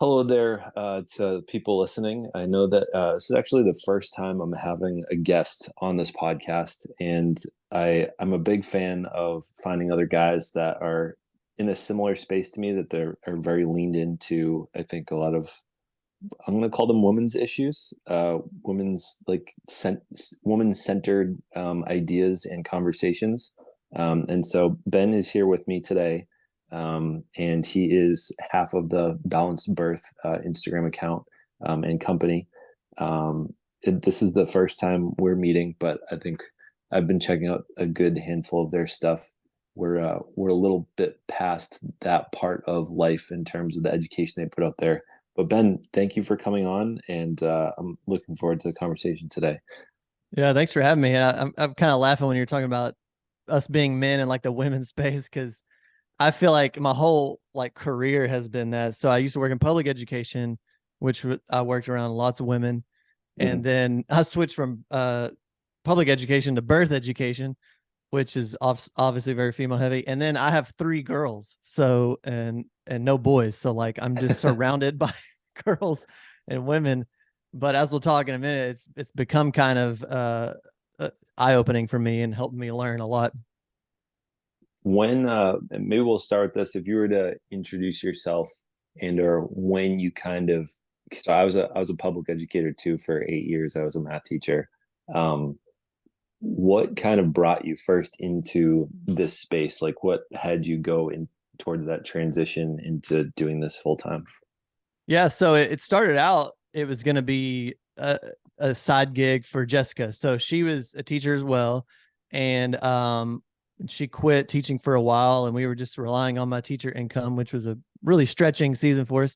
Hello there, to people listening. I know that this is actually the first time I'm having a guest on this podcast, and I'm a big fan of finding other guys that are in a similar space to me, that are very leaned into. I think a lot of, I'm going to call them women's issues, women centered ideas and conversations. And so Ben is here with me today, and he is half of the Balanced Birth Instagram account and company. This is the first time we're meeting, but I think I've been checking out a good handful of their stuff. We're a little bit past that part of life in terms of the education they put out there. But Ben, thank you for coming on, and I'm looking forward to the conversation today. Yeah, thanks for having me. I'm kind of laughing when you're talking about us being men in like the women's space because I feel like my whole like career has been that. So I used to work in public education, which I worked around lots of women, and Mhm. then I switched from public education to birth education, which is obviously very female heavy. And then I have three girls, so and no boys, so like I'm just surrounded by girls and women. But as we'll talk in a minute, it's become kind of eye opening for me and helped me learn a lot. When maybe we'll start with this. If you were to introduce yourself, and or when you kind of, so I was a public educator too for 8 years. I was a math teacher. Um, what kind of brought you first into this space? Like, what had you go in towards that transition into doing this full time? Yeah, so it started out. It was going to be a side gig for Jessica. So she was a teacher as well, and she quit teaching for a while, and we were just relying on my teacher income, which was a really stretching season for us.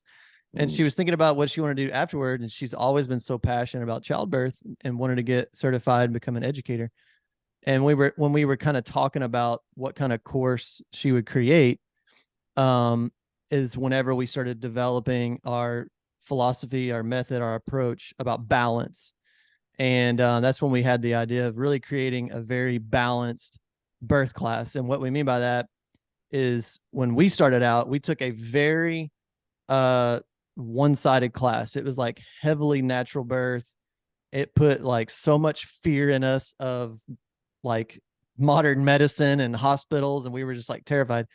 And Mm. she was thinking about what she wanted to do afterward, and she's always been so passionate about childbirth and wanted to get certified and become an educator. And when we were kind of talking about what kind of course she would create, um, is whenever we started developing our philosophy, our method, our approach about balance. And that's when we had the idea of really creating a very balanced birth class. And what we mean by that is when we started out, we took a very one-sided class. It was like heavily natural birth. It put like so much fear in us of like modern medicine and hospitals, and we were just like terrified.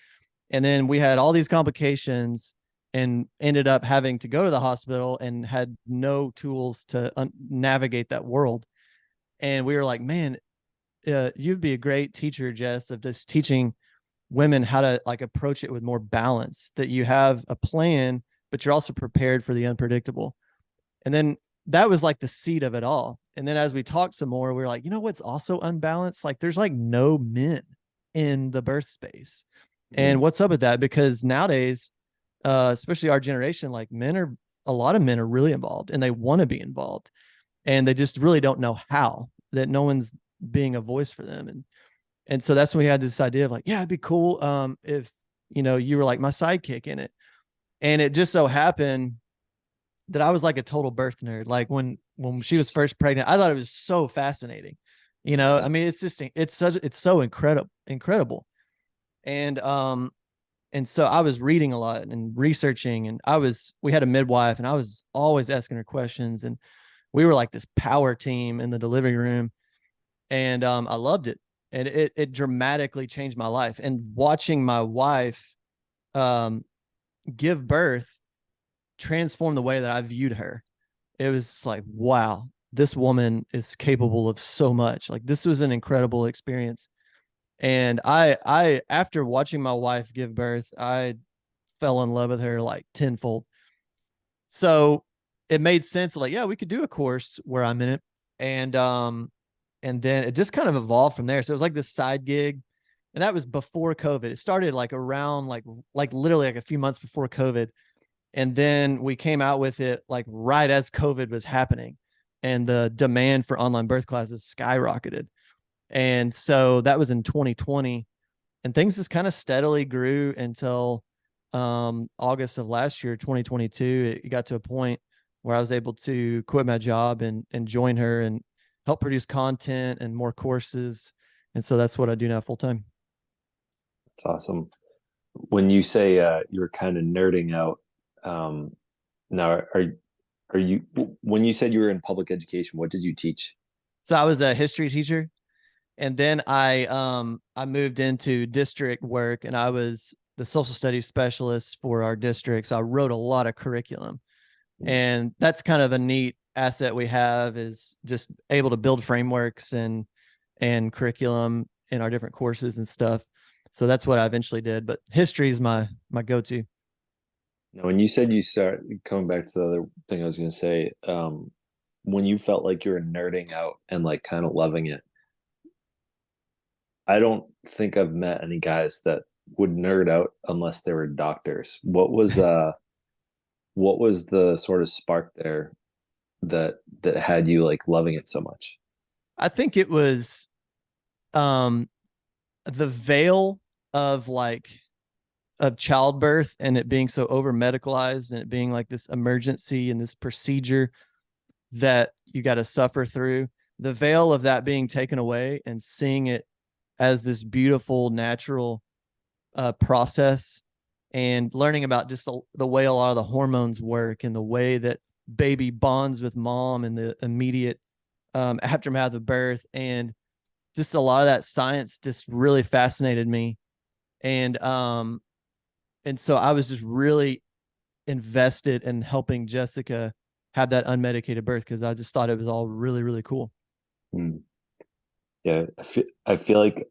And then we had all these complications and ended up having to go to the hospital and had no tools to navigate that world. And we were like, man, you'd be a great teacher, Jess, of just teaching women how to like approach it with more balance, that you have a plan, but you're also prepared for the unpredictable. And then that was like the seed of it all. And then as we talked some more, we were like, you know what's also unbalanced? Like there's like no men in the birth space. And Mm. what's up with that? Because nowadays, especially our generation, like a lot of men are really involved and they want to be involved and they just really don't know how, that no one's being a voice for them. And so that's when we had this idea of like, yeah, it'd be cool. If, you were like my sidekick in it. And it just so happened that I was like a total birth nerd. Like when she was first pregnant, I thought it was so fascinating. I mean, it's so incredible. And and so I was reading a lot and researching, and we had a midwife, and I was always asking her questions, and we were like this power team in the delivery room, and I loved it, and it dramatically changed my life. And watching my wife um, give birth transformed the way that I viewed her. It was like, wow, this woman is capable of so much. Like this was an incredible experience. And I after watching my wife give birth, I fell in love with her like tenfold. So it made sense, like, yeah, we could do a course where I'm in it. And and then it just kind of evolved from there. So it was like this side gig. And that was before COVID. It started like around like literally like a few months before COVID. And then we came out with it like right as COVID was happening. And the demand for online birth classes skyrocketed. And so that was in 2020. And things just kind of steadily grew until August of last year, 2022. It got to a point where I was able to quit my job and join her and help produce content and more courses. And so that's what I do now full time. That's awesome. When you say you were kind of nerding out, um, Now, are you, when you said you were in public education, what did you teach? So I was a history teacher, and then I moved into district work, and I was the social studies specialist for our district. So I wrote a lot of curriculum, and that's kind of a neat asset we have, is just able to build frameworks and curriculum in our different courses and stuff. So that's what I eventually did. But history is my go-to. Now, when you said you start coming back to the other thing I was going to say, when you felt like you were nerding out and like kind of loving it, I don't think I've met any guys that would nerd out unless they were doctors. What was the sort of spark there that had you like loving it so much? I think it was um the veil of like of childbirth and it being so over medicalized and it being like this emergency and this procedure that you got to suffer through, the veil of that being taken away and seeing it as this beautiful natural process, and learning about just the way a lot of the hormones work and the way that baby bonds with mom and the immediate aftermath of birth, and just a lot of that science just really fascinated me. And so I was just really invested in helping Jessica have that unmedicated birth because I just thought it was all really, really cool. Hmm. Yeah, I feel like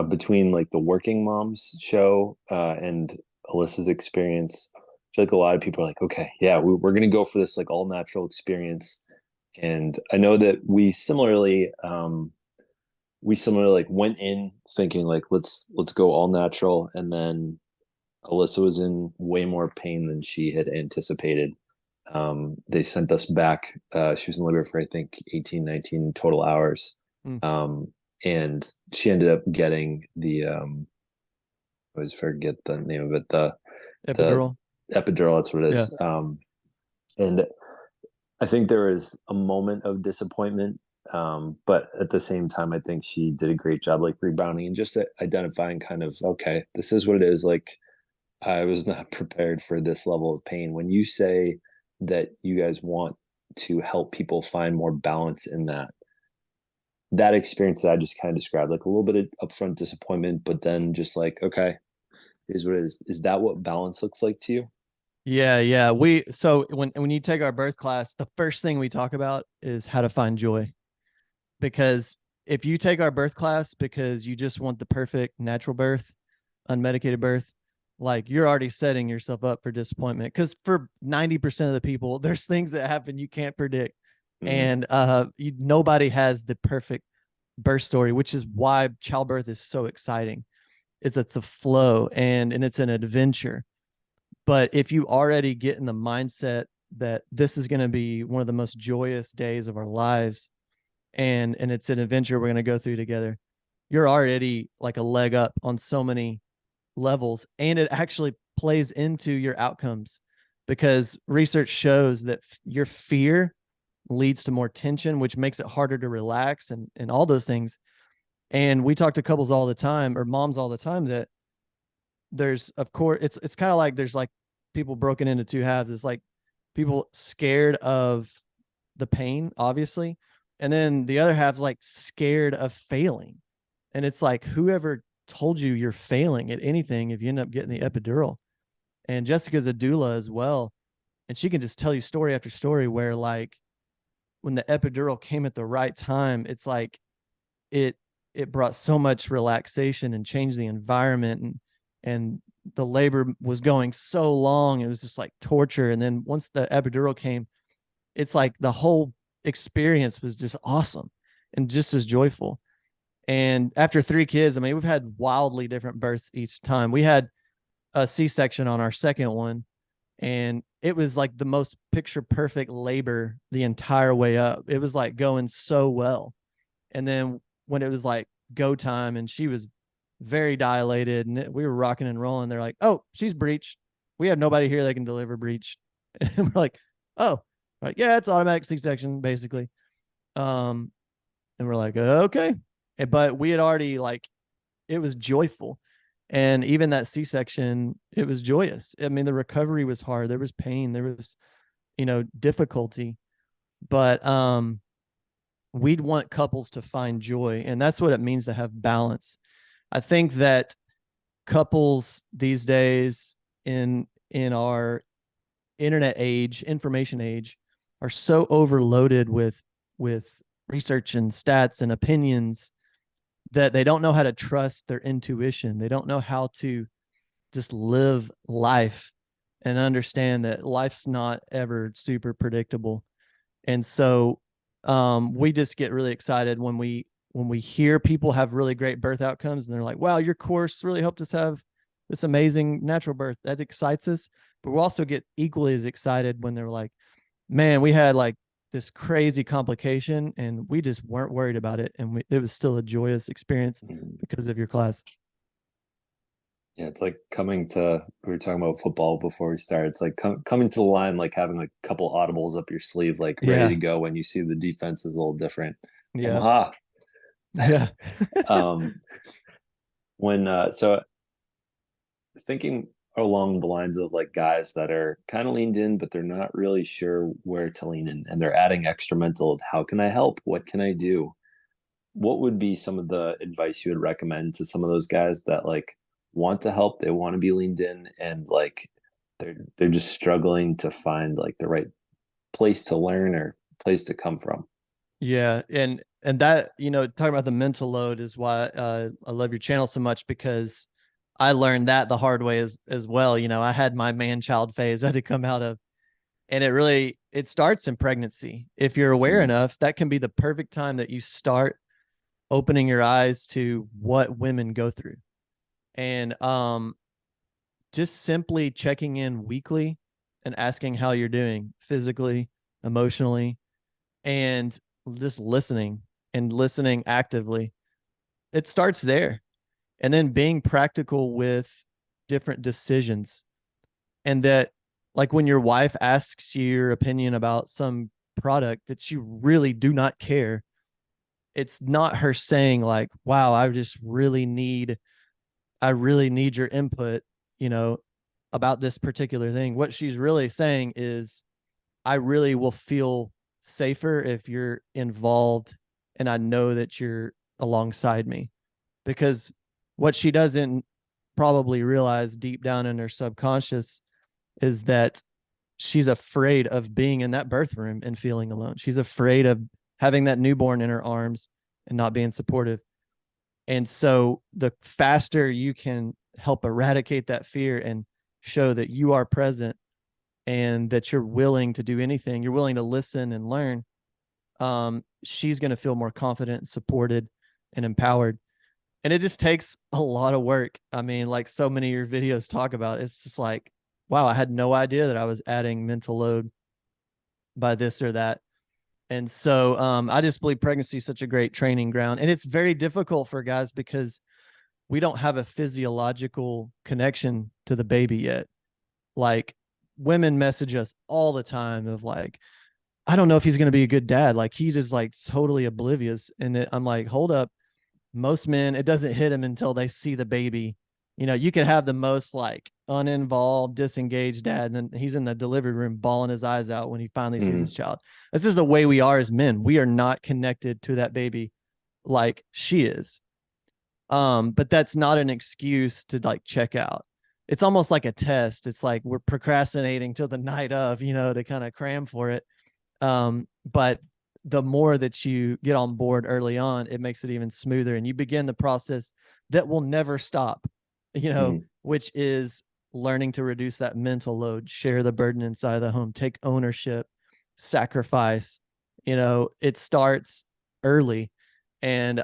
between like the Working Moms show and Alyssa's experience, I feel like a lot of people are like, okay, yeah, we're gonna go for this like all natural experience. And I know that we similarly like went in thinking like let's go all natural, and then Alyssa was in way more pain than she had anticipated. They sent us back. She was in labor for I think 18, 19 total hours. Mm. Um, and she ended up getting the I always forget the name of it, the Epidural. epidural, that's what it Yeah. is. And I think there was a moment of disappointment, but at the same time, I think she did a great job, like rebounding and just identifying kind of, okay, this is what it is. Like, I was not prepared for this level of pain. When you say that you guys want to help people find more balance in that experience that I just kind of described, like a little bit of upfront disappointment, but then just like, okay, it is what it is. Is that what balance looks like to you? Yeah, yeah. So when you take our birth class, the first thing we talk about is how to find joy. Because if you take our birth class because you just want the perfect natural birth, unmedicated birth, like you're already setting yourself up for disappointment. Because for 90% of the people, there's things that happen you can't predict. Mm-hmm. And nobody has the perfect birth story, which is why childbirth is so exciting. It's a flow and it's an adventure. But if you already get in the mindset that this is going to be one of the most joyous days of our lives, and it's an adventure we're going to go through together, you're already like a leg up on so many levels, and it actually plays into your outcomes because research shows that your fear leads to more tension, which makes it harder to relax and all those things. And we talk to couples all the time, or moms all the time, that there's, of course, it's kind of like there's like people broken into two halves. It's like people scared of the pain, obviously, and then the other half's like scared of failing. And it's like, whoever told you you're failing at anything if you end up getting the epidural? And Jessica's a doula as well, and she can just tell you story after story where like when the epidural came at the right time, it's like it it brought so much relaxation and changed the environment, and the labor was going so long, it was just like torture. And then once the epidural came, it's like the whole experience was just awesome and just as joyful. And after three kids, I mean, we've had wildly different births each time. We had a C-section on our second one, and it was like the most picture perfect labor the entire way up. It was like going so well. And then when it was like go time and she was very dilated and we were rocking and rolling, they're like, oh, she's breached. We have nobody here that can deliver breech. And we're like, oh, like, yeah, it's automatic C-section basically. Um, and we're like, okay. But we had already like, it was joyful. And even that C-section, it was joyous. I mean, the recovery was hard. There was pain. There was difficulty. But we'd want couples to find joy, and that's what it means to have balance. I think that couples these days, in our internet age, information age, are so overloaded with research and stats and opinions that they don't know how to trust their intuition. They don't know how to just live life and understand that life's not ever super predictable. And so we just get really excited when we hear people have really great birth outcomes, and they're like, wow, your course really helped us have this amazing natural birth. That excites us. But we also get equally as excited when they're like, man, we had like this crazy complication and we just weren't worried about it. And it was still a joyous experience Mhm. because of your class. Yeah, it's like coming to, we were talking about football before we started. It's like coming to the line, like having like a couple audibles up your sleeve, like ready to Yeah. go when you see the defense is a little different. Yeah. Omaha. Yeah. um, when so thinking along the lines of like guys that are kind of leaned in, but they're not really sure where to lean in, and they're adding extra mental. How can I help? What can I do? What would be some of the advice you would recommend to some of those guys that like want to help, they want to be leaned in, and like they're just struggling to find like the right place to learn or place to come from? Yeah, and that, talking about the mental load is why I love your channel so much, because I learned that the hard way as well. I had my man child phase I had to come out of, and it starts in pregnancy. If you're aware Mm, enough, that can be the perfect time that you start opening your eyes to what women go through. And just simply checking in weekly and asking how you're doing physically, emotionally, and just listening and listening actively. It starts there. And then being practical with different decisions. And that, like, when your wife asks you your opinion about some product that you really do not care, it's not her saying, like, wow, I really need your input, you know, about this particular thing. What she's really saying is, I really will feel safer if you're involved and I know that you're alongside me. Because what she doesn't probably realize deep down in her subconscious is that she's afraid of being in that birth room and feeling alone. She's afraid of having that newborn in her arms and not being supportive. And so the faster you can help eradicate that fear and show that you are present and that you're willing to do anything, you're willing to listen and learn, she's going to feel more confident and supported and empowered. And it just takes a lot of work. I mean, like so many of your videos talk about, it's just like, wow, I had no idea that I was adding mental load by this or that. And so I just believe pregnancy is such a great training ground. And it's very difficult for guys because we don't have a physiological connection to the baby yet. Like, women message us all the time of like, I don't know if he's going to be a good dad. Like, he's just like totally oblivious. And I'm like, hold up. Most men, it doesn't hit them until they see the baby. You could have the most like uninvolved, disengaged dad, and then he's in the delivery room bawling his eyes out when he finally sees his mm, child. This is the way we are as men. We are not connected to that baby like she is. But that's not an excuse to like check out. It's almost like a test. It's like we're procrastinating till the night of, to kind of cram for it. But the more that you get on board early on, it makes it even smoother, and you begin the process that will never stop, mm. which is learning to reduce that mental load, share the burden inside the home, take ownership, sacrifice. It starts early. And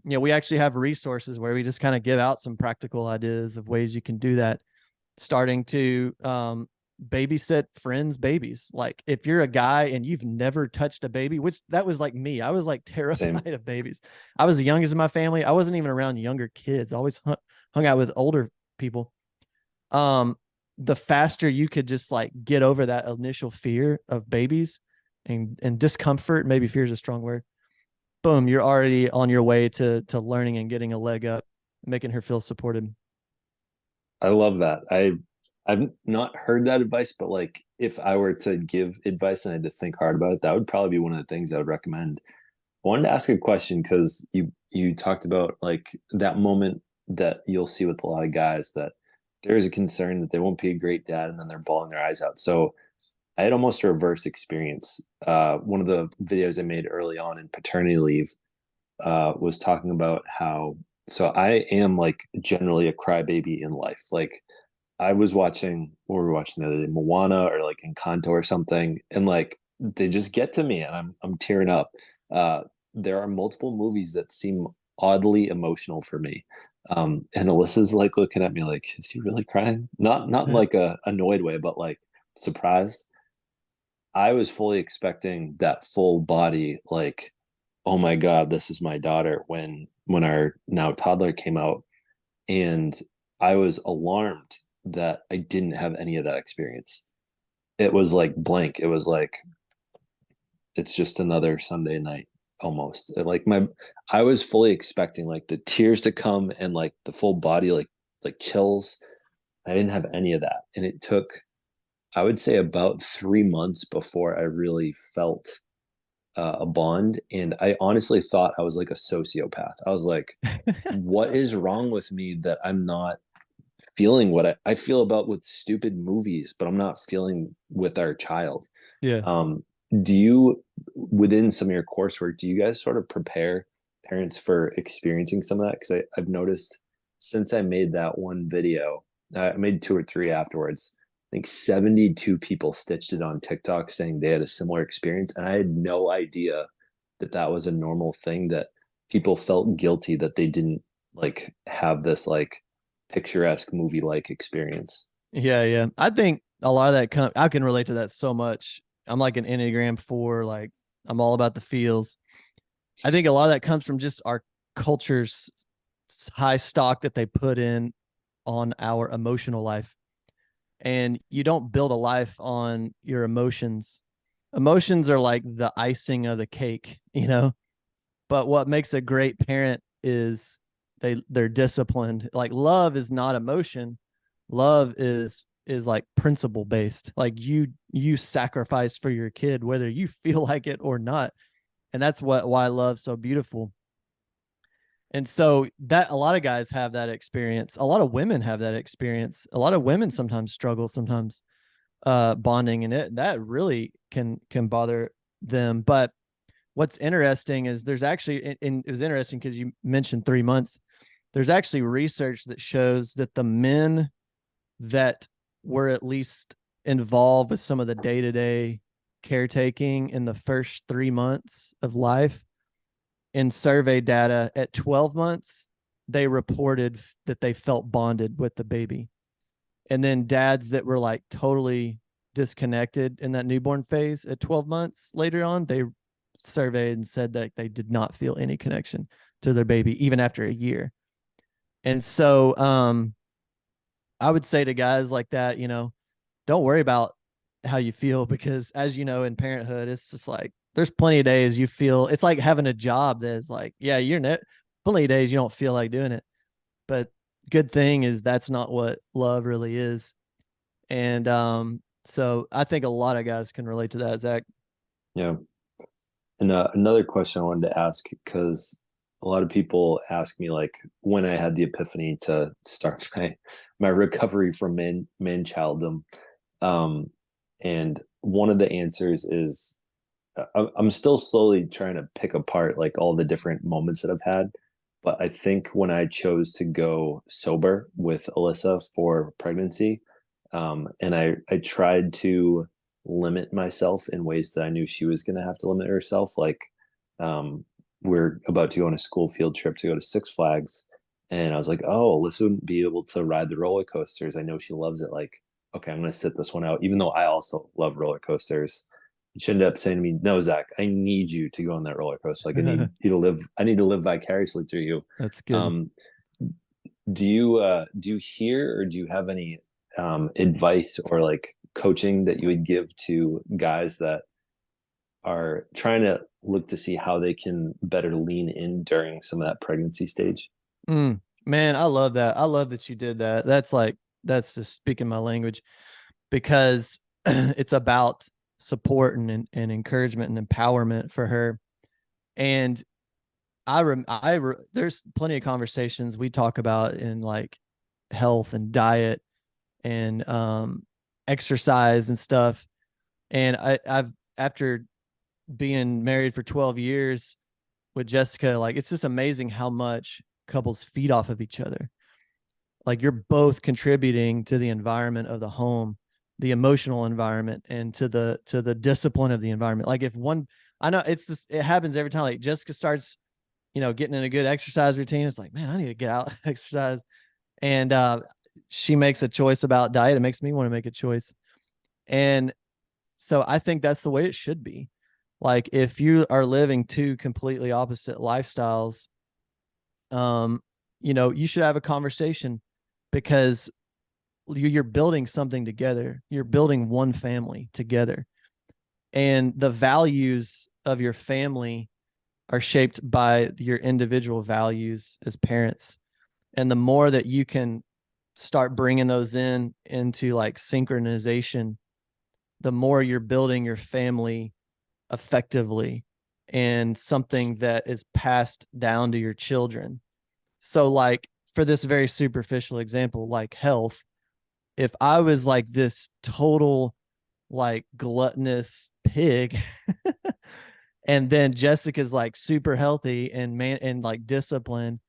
we actually have resources where we just kind of give out some practical ideas of ways you can do that, starting to babysit friends' babies. Like, if you're a guy and you've never touched a baby, which that was like me, I was like Same. terrified of babies. I was the youngest in my family. I wasn't even around younger kids. I always hung out with older people. Um, the faster you could just like get over that initial fear of babies and discomfort, maybe fear is a strong word. Boom, you're already on your way to learning and getting a leg up, making her feel supported. I love that. I've not heard that advice, but like if I were to give advice and I had to think hard about it, that would probably be one of the things I would recommend. I wanted to ask a question because you talked about like that moment that you'll see with a lot of guys that there is a concern that they won't be a great dad and then they're bawling their eyes out. So I had almost a reverse experience. One of the videos I made early on in paternity leave was talking about how so I am like generally a crybaby in life. Like I was watching what were we watching the other day, Moana or like Encanto or something, and like they just get to me and I'm tearing up. Uh, there are multiple movies that seem oddly emotional for me. And Alyssa's like looking at me like, is he really crying? Not in like a annoyed way, but like surprised. I was fully expecting that full body, like, oh my God, this is my daughter when our now toddler came out. And I was alarmed that I didn't have any of that experience. It was like blank. It was like it's just another Sunday night almost. Like my I was fully expecting like the tears to come and like the full body like chills. I didn't have any of that. And it took I would say about 3 months before I really felt a bond. And I honestly thought I was like a sociopath. I was like, what is wrong with me that I'm not feeling what I feel about with stupid movies, but I'm not feeling with our child. Yeah. Do you, within some of your coursework, do you guys sort of prepare parents for experiencing some of that? Because I've noticed since I made that one video, I made two or three afterwards. I think 72 people stitched it on TikTok saying they had a similar experience. And I had no idea that that was a normal thing, that people felt guilty that they didn't like have this like picturesque movie like experience. Yeah, yeah. I think a lot of that I can relate to that so much. I'm like an Enneagram 4, like I'm all about the feels. I think a lot of that comes from just our culture's high stock that they put in on our emotional life. And you don't build a life on your emotions. Emotions are like the icing of the cake, you know? But what makes a great parent is they're disciplined. Like love is not emotion. Love is like principle based. Like you sacrifice for your kid whether you feel like it or not. And that's why love's so beautiful. And so that a lot of guys have that experience. A lot of women have that experience. A lot of women sometimes struggle sometimes bonding, and it that really can bother them. But what's interesting is there's actually, and it was interesting because you mentioned 3 months. There's actually research that shows that the men that were at least involved with some of the day-to-day caretaking in the first 3 months of life in survey data at 12 months, they reported that they felt bonded with the baby. And then dads that were like totally disconnected in that newborn phase at 12 months later on, they surveyed and said that they did not feel any connection to their baby even after a year. And so I would say to guys like that, don't worry about how you feel, because as you know, in parenthood, it's just like there's plenty of days you feel it's like having a job that's like, yeah, plenty of days you don't feel like doing it. But good thing is that's not what love really is. And so I think a lot of guys can relate to that, Zach. Yeah. And another question I wanted to ask, because a lot of people ask me like when I had the epiphany to start my recovery from man childdom, and one of the answers is I'm still slowly trying to pick apart like all the different moments that I've had. But I think when I chose to go sober with Alyssa for pregnancy, and I tried to limit myself in ways that I knew she was going to have to limit herself. Like, we're about to go on a school field trip to go to Six Flags. And I was like, oh, Alyssa wouldn't be able to ride the roller coasters. I know she loves it. Like, okay, I'm going to sit this one out, even though I also love roller coasters. She ended up saying to me, no, Zach, I need you to go on that roller coaster. Like, I need to live vicariously through you. That's good. Um, do you hear or do you have any advice or like coaching that you would give to guys that are trying to look to see how they can better lean in during some of that pregnancy stage? Man, I love that. I love that you did that. That's like That's just speaking my language, because it's about support and encouragement and empowerment for her. And there's plenty of conversations we talk about in like health and diet and exercise and stuff. And I've after being married for 12 years with Jessica, like it's just amazing how much couples feed off of each other. Like you're both contributing to the environment of the home, the emotional environment, and to the discipline of the environment. Like if one, I know it's just, it happens every time. Like Jessica starts, getting in a good exercise routine. It's like, man, I need to get out exercise. And she makes a choice about diet. It makes me want to make a choice. And so I think that's the way it should be. Like if you are living two completely opposite lifestyles, um, you should have a conversation, because you're building something together. You're building one family together. And the values of your family are shaped by your individual values as parents. And the more that you can start bringing those into like synchronization, the more you're building your family effectively and something that is passed down to your children. So like for this very superficial example, like health, if I was like this total like gluttonous pig and then Jessica's like super healthy and like disciplined,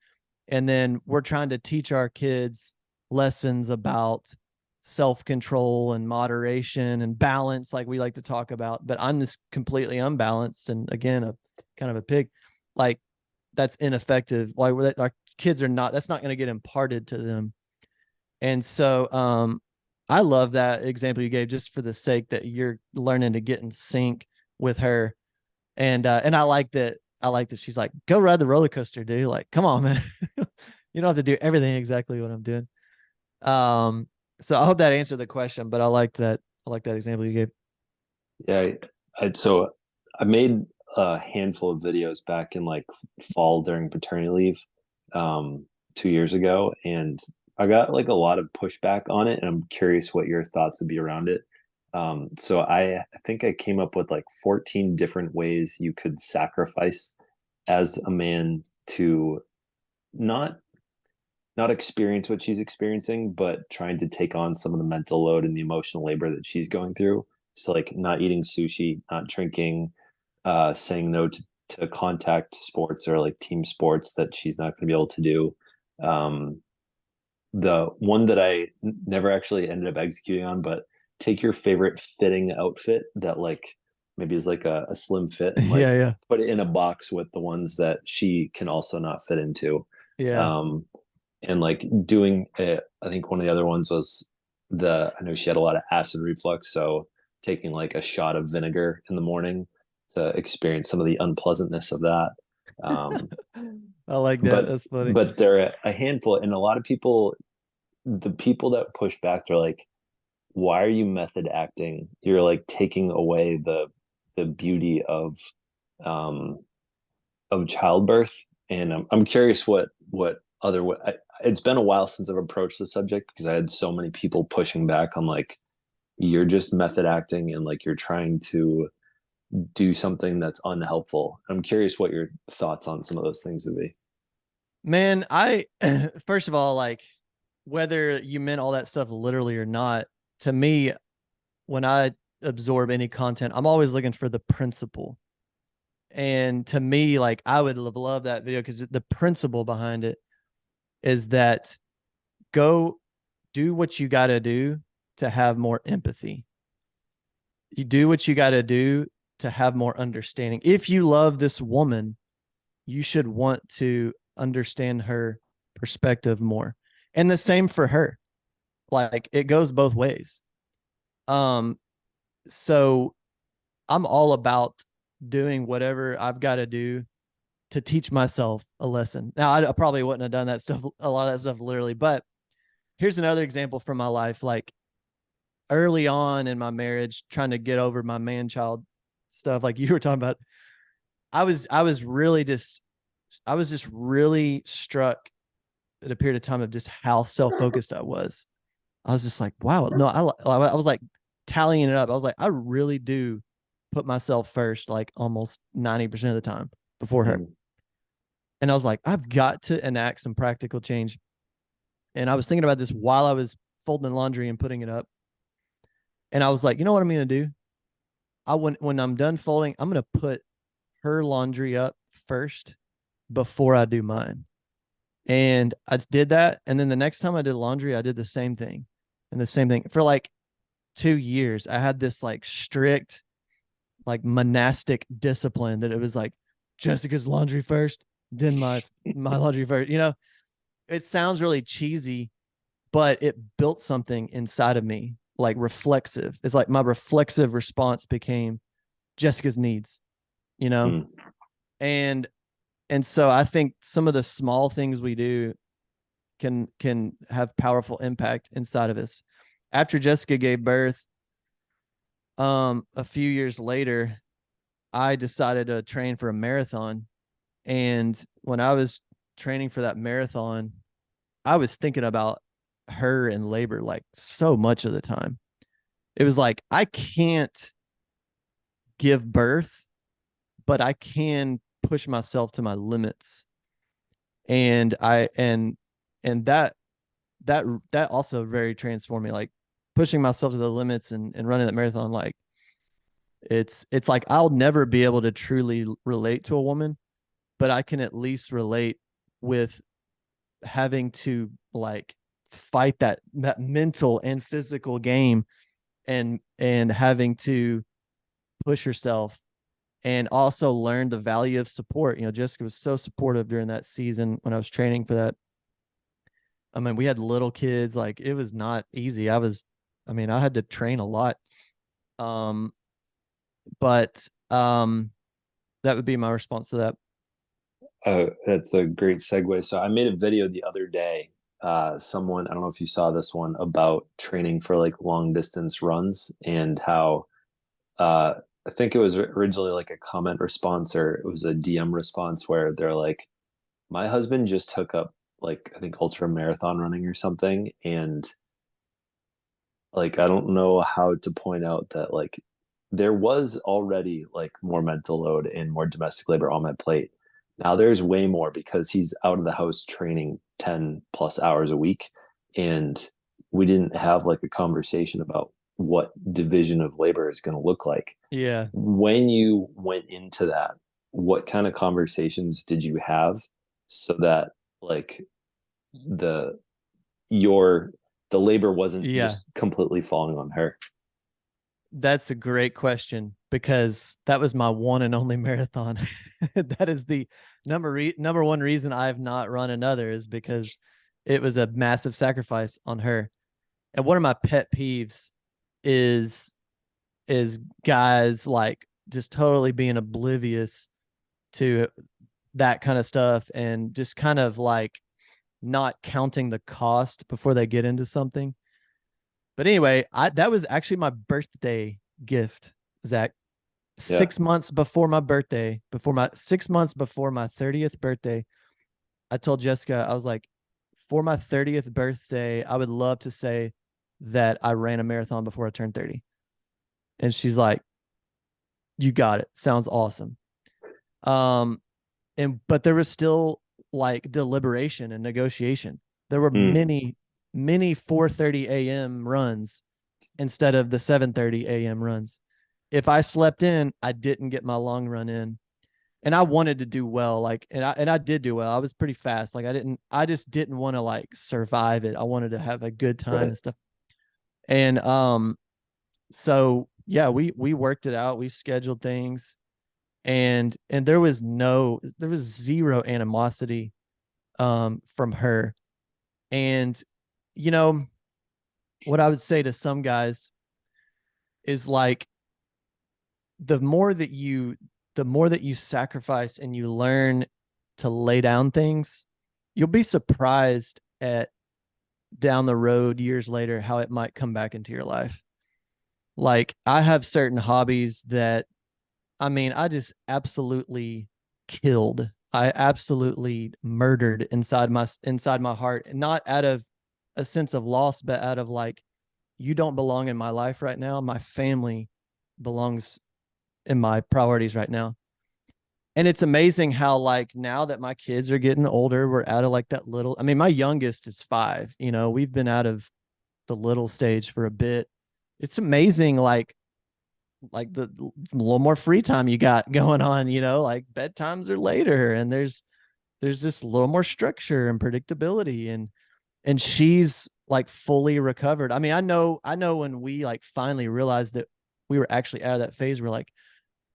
and then we're trying to teach our kids lessons about self-control and moderation and balance, like we like to talk about, but I'm this completely unbalanced and again a kind of a pig, like that's ineffective. Like our kids are not, that's not going to get imparted to them. And so I love that example you gave, just for the sake that you're learning to get in sync with her. And I like that she's like, go ride the roller coaster, dude. Like, come on, man. You don't have to do everything exactly what I'm doing. Um, so I hope that answered the question, but I like that example you gave. Yeah, so I made a handful of videos back in like fall during paternity leave, 2 years ago, and I got like a lot of pushback on it, and I'm curious what your thoughts would be around it. So I think I came up with like 14 different ways you could sacrifice as a man to not not experience what she's experiencing, but trying to take on some of the mental load and the emotional labor that she's going through. So like not eating sushi, not drinking, saying no to contact sports or like team sports that she's not going to be able to do. Um, the one that I never actually ended up executing on, but take your favorite fitting outfit that like maybe is like a slim fit and Yeah, like yeah, put it in a box with the ones that she can also not fit into. yeah. Um, and like doing it, I think one of the other ones was I know she had a lot of acid reflux, so taking like a shot of vinegar in the morning to experience some of the unpleasantness of that. Um, I like that. but That's funny. but there are a handful, and a lot of people, the people that push back, they're like, why are you method acting? You're like taking away the beauty um of childbirth. And I'm curious what other it's been a while since I've approached the subject, because I had so many people pushing back on like, you're just method acting and like you're trying to do something that's unhelpful. I'm curious what your thoughts on some of those things would be. Man, I first of all, like whether you meant all that stuff literally or not, to me, when I absorb any content, I'm always looking for the principle. And to me, like I would love that video, because the principle behind it is that go do what you got to do to have more empathy. You do what you got to do to have more understanding. If you love this woman, you should want to understand her perspective more. And the same for her. Like it goes both ways. Um, so I'm all about doing whatever I've got to do to teach myself a lesson. Now, I probably wouldn't have done that stuff, a lot of that stuff literally, but here's another example from my life. Like early on in my marriage, trying to get over my man child stuff, like you were talking about, I was just really struck at a period of time of just how self focused I was. I was just like, wow, no, I was like tallying it up. I was like, I really do put myself first, like almost 90% of the time before her. Mm, And I was like, I've got to enact some practical change. And I was thinking about this while I was folding laundry and putting it up. And I was like, you know what I'm going to do? When I'm done folding, I'm going to put her laundry up first before I do mine. And I just did that. And then the next time I did laundry, I did the same thing. And the same thing for like 2 years. I had this like strict, like monastic discipline that it was like Jessica's laundry first, then my laundry first. It sounds really cheesy, but it built something inside of me, like reflexive. It's like my reflexive response became Jessica's needs, you know? mm, And so I think some of the small things we do can have powerful impact inside of us. After Jessica gave birth, a few years later, I decided to train for a marathon. And when I was training for that marathon, I was thinking about her in labor like so much of the time. It was like I can't give birth, but I can push myself to my limits. And I and that also very transformed me. Like pushing myself to the limits and running that marathon, like it's like I'll never be able to truly relate to a woman, but I can at least relate with having to like fight that mental and physical game and having to push yourself and also learn the value of support. Jessica was so supportive during that season when I was training for that. I mean, we had little kids, like it was not easy. I had to train a lot. Um, but that would be my response to that. that's a great segue. So I made a video the other day. Someone, I don't know if you saw this one, about training for like long distance runs and how uh, I think it was originally like a comment response or it was a DM response where they're like, my husband just took up like I think ultra marathon running or something, and like I don't know how to point out that like there was already like more mental load and more domestic labor on my plate. Now there's way more because he's out of the house training 10 plus hours a week, and we didn't have like a conversation about what division of labor is going to look like. Yeah. When you went into that, what kind of conversations did you have so that like the your the labor wasn't Yeah. just completely falling on her? That's a great question because that was my one and only marathon. That is the number one reason I have not run another is because it was a massive sacrifice on her. And one of my pet peeves is guys like just totally being oblivious to that kind of stuff and just kind of like not counting the cost before they get into something. But anyway, that was actually my birthday gift, Zach. Yeah. 6 months before my birthday, before my 6 months before my 30th birthday, I told Jessica, I was like, for my 30th birthday, I would love to say that I ran a marathon before I turned 30. And she's like, you got it. Sounds awesome. Um, but there was still like deliberation and negotiation. There were Mm, many 4:30 a.m. runs instead of the 7:30 a.m. runs. If I slept in, I didn't get my long run in. And I wanted to do well, like and I did do well. I was pretty fast. Like I just didn't want to like survive it. I wanted to have a good time right. and stuff. And so yeah, we worked it out. We scheduled things and there was zero animosity from her. And you know what I would say to some guys is like the more that you sacrifice and you learn to lay down things, you'll be surprised at down the road years later how it might come back into your life. Like I have certain hobbies that I just absolutely killed. I absolutely murdered inside my heart, and not out of a sense of loss, but out of like, you don't belong in my life right now. My family belongs in my priorities right now. And it's amazing how like now that my kids are getting older, we're out of like that little, I mean, my youngest is 5, we've been out of the little stage for a bit. It's amazing like the little more free time you got going on, like bedtimes are later and there's this little more structure and predictability, and she's like fully recovered. I mean, I know when we like finally realized that we were actually out of that phase, we're like,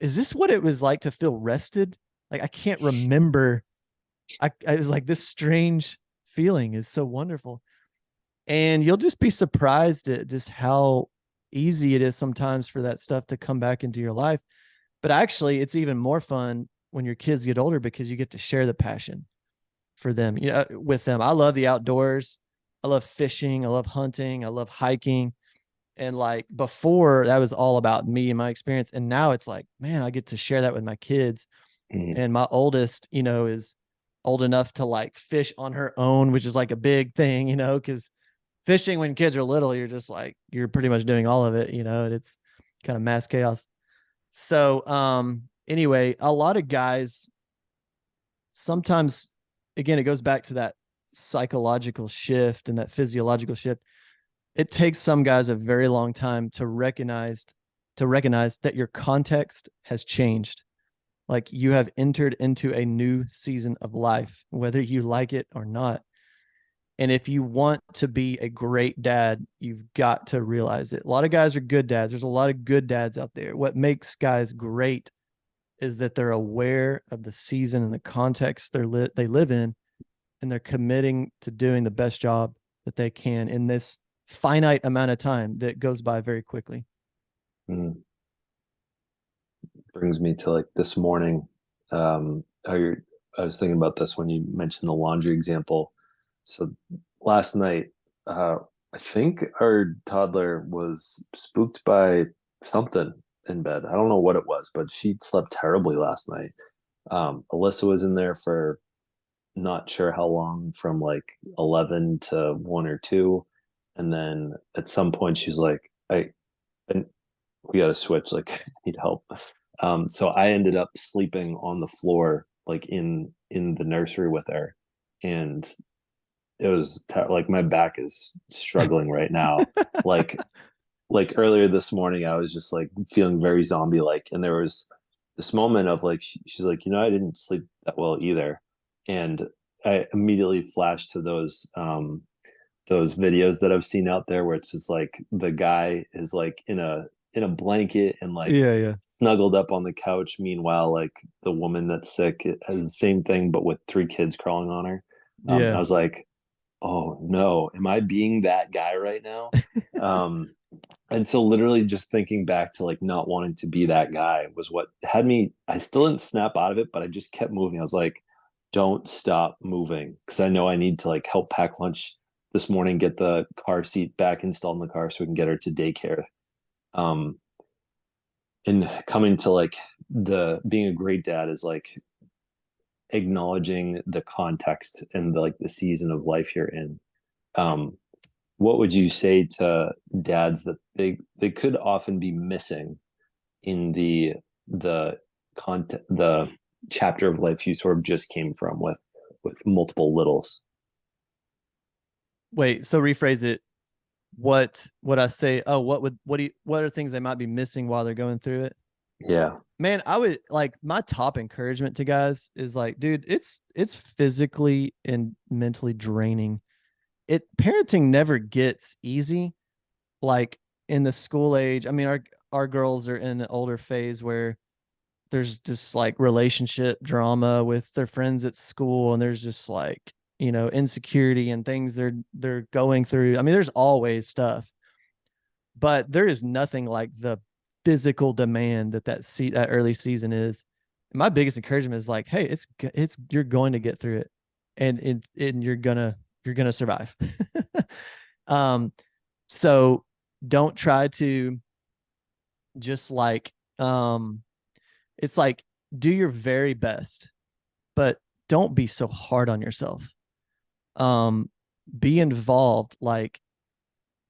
is this what it was like to feel rested? Like I can't remember. I was like, this strange feeling is so wonderful. And you'll just be surprised at just how easy it is sometimes for that stuff to come back into your life. But actually, it's even more fun when your kids get older because you get to share the passion for them, with them. I love the outdoors. I love fishing. I love hunting. I love hiking. And like before, that was all about me and my experience. And now it's like, man, I get to share that with my kids. Mhm. And my oldest, is old enough to like fish on her own, which is like a big thing, because fishing when kids are little, you're just like, you're pretty much doing all of it, and it's kind of mass chaos. So, anyway, a lot of guys sometimes, again, it goes back to that psychological shift and that physiological shift. It takes some guys a very long time to recognize that your context has changed. Like you have entered into a new season of life, whether you like it or not. And if you want to be a great dad, you've got to realize it. A lot of guys are good dads. There's a lot of good dads out there. What makes guys great is that they're aware of the season and the context they live in, and they're committing to doing the best job that they can in this finite amount of time that goes by very quickly. Mhm. Brings me to like this morning. How you're, I was thinking about this when you mentioned the laundry example. So last night, uh, I think our toddler was spooked by something in bed. I don't know what it was, but she slept terribly last night. Alyssa was in there for not sure how long, from like 11 to 1 or 2. And then at some point, she's like, I we got to switch. Like, I need help. So I ended up sleeping on the floor, like in the nursery with her, and it was like my back is struggling right now. Like like earlier this morning, I was just like feeling very zombie like, and there was this moment of like she's like, I didn't sleep that well either, and I immediately flashed to those videos that I've seen out there where it's just like the guy is like in a blanket and like Yeah, yeah, snuggled up on the couch. Meanwhile, like the woman that's sick has the same thing, but with 3 kids crawling on her. I yeah. was like, oh no, am I being that guy right now? Um, and so literally just thinking back to like not wanting to be that guy was what had me. I still didn't snap out of it, but I just kept moving. I was like, don't stop moving, because I know I need to like help pack lunch this morning, get the car seat back installed in the car so we can get her to daycare. Um, and coming to like the being a great dad is like acknowledging the context and like the season of life you're in. Um, what would you say to dads that they could often be missing in the the chapter of life you sort of just came from with multiple littles? Wait, so rephrase it. What would I say? Oh, what are things they might be missing while they're going through it? Yeah. Man, I would like, my top encouragement to guys is like, dude, it's physically and mentally draining. Parenting never gets easy. Like in the school age, I mean, our girls are in an older phase where there's just like relationship drama with their friends at school, and there's just like, insecurity and things they're going through. I mean, there's always stuff, but there is nothing like the physical demand that early season is. My biggest encouragement is like, hey, it's you're going to get through it, and you're gonna survive. um so don't try to just like, it's like, do your very best, but don't be so hard on yourself. um be involved, like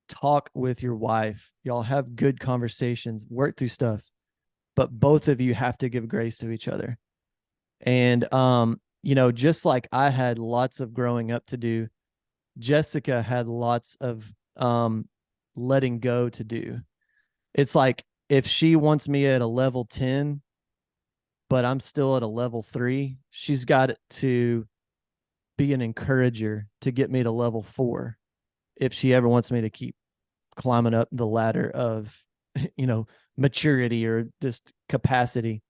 talk with your wife, y'all have good conversations, work through stuff, but both of you have to give grace to each other. And just like I had lots of growing up to do, Jessica had lots of letting go to do. It's like if she wants me at a level 10, but I'm still at a level 3, she's got to be an encourager to get me to level 4 if she ever wants me to keep climbing up the ladder of maturity or just capacity.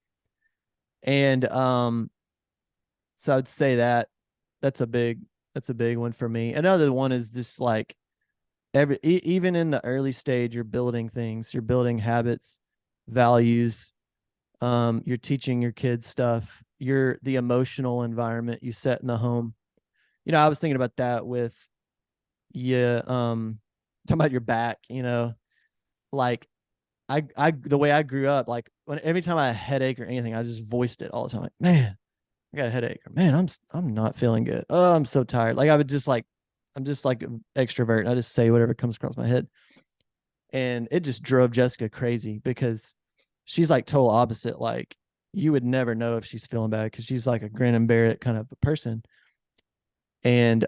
And so I'd say that's a big one for me. Another one is just like even in the early stage, you're building things, you're building habits, values, you're teaching your kids stuff, you're the emotional environment you set in the home. I was thinking about that with talking about your back, like the way I grew up, like every time I had a headache or anything, I just voiced it all the time. Like, man, I got a headache. Or, man, I'm not feeling good. Oh, I'm so tired. Like I would just like, I'm just like an extrovert. And I just say whatever comes across my head. And it just drove Jessica crazy because she's like total opposite. Like you would never know if she's feeling bad because she's like a grin and bear it kind of a person. And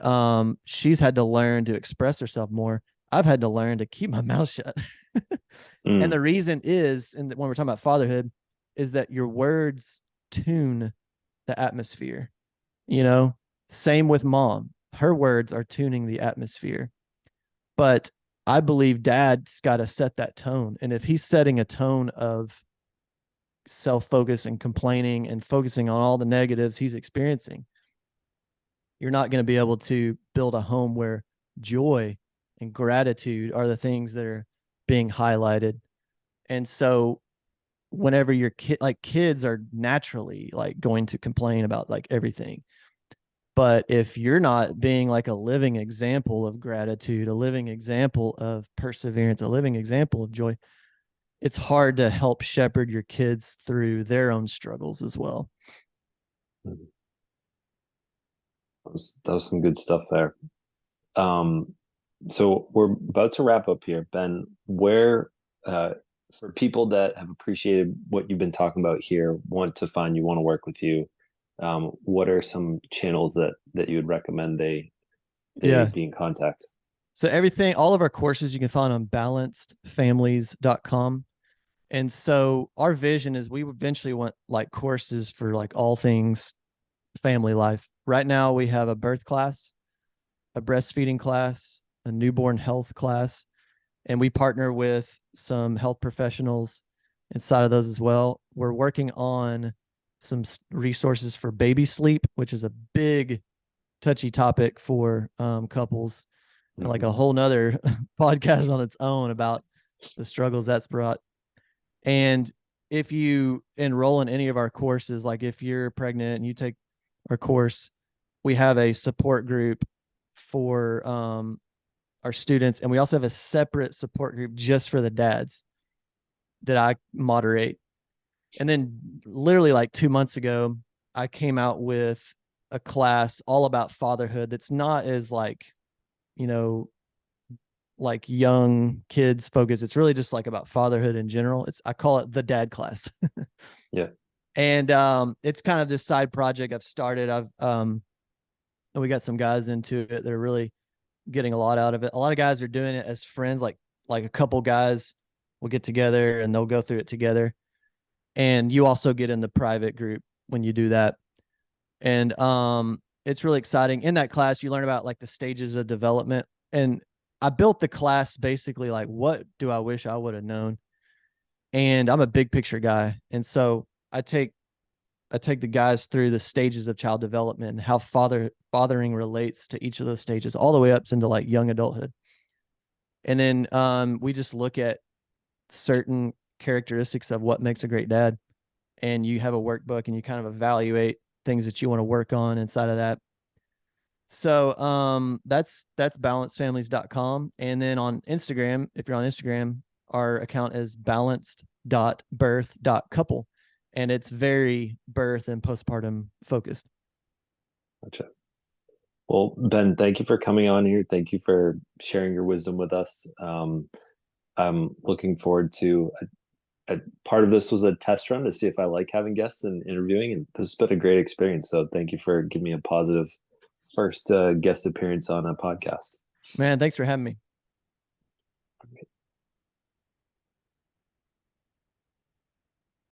she's had to learn to express herself more. I've had to learn to keep my mouth shut. And Mm. the reason is, and when we're talking about fatherhood, is that your words tune the atmosphere. Same with mom. Her words are tuning the atmosphere. But I believe dad's got to set that tone. And if he's setting a tone of self-focus and complaining and focusing on all the negatives he's experiencing, you're not going to be able to build a home where joy and gratitude are the things that are being highlighted. And so whenever your kids are naturally like going to complain about like everything, but if you're not being like a living example of gratitude, a living example of perseverance, a living example of joy, it's hard to help shepherd your kids through their own struggles as well. That was some good stuff there. Um, so we're about to wrap up here, Ben. Where, for people that have appreciated what you've been talking about here, want to find you, want to work with you, what are some channels that you would recommend they Yeah. be in contact? So all of our courses you can find on balancedfamilies.com. And so our vision is we eventually want like courses for like all things family life. Right now we have a birth class, a breastfeeding class, a newborn health class, and we partner with some health professionals inside of those as well. We're working on some resources for baby sleep, which is a big touchy topic for couples, and like Mhm. a whole nother podcast on its own about the struggles that's brought. And if you enroll in any of our courses, like if you're pregnant and you take our course, we have a support group for our students, and we also have a separate support group just for the dads that I moderate. And then literally like 2 months ago, I came out with a class all about fatherhood that's not as you know like young kids focused. It's really just like about fatherhood in general. I call it the dad class. Yeah. And it's kind of this side project I've started. We got some guys into it that are really getting a lot out of it. A lot of guys are doing it as friends, like a couple guys will get together and they'll go through it together. And you also get in the private group when you do that. And it's really exciting. In that class, you learn about like the stages of development. And I built the class basically like, what do I wish I would have known? And I'm a big picture guy. And so I take the guys through the stages of child development and how fathering relates to each of those stages, all the way up into like young adulthood. And then we just look at certain characteristics of what makes a great dad. And you have a workbook and you kind of evaluate things that you want to work on inside of that. So that's balancedfamilies.com. And then on Instagram, if you're on Instagram, our account is balanced.birth.couple. And it's very birth and postpartum focused. Gotcha. Well, Ben, thank you for coming on here. Thank you for sharing your wisdom with us. I'm looking forward to part of this was a test run to see if I like having guests and interviewing, and this has been a great experience. So thank you for giving me a positive first guest appearance on a podcast. Man, thanks for having me.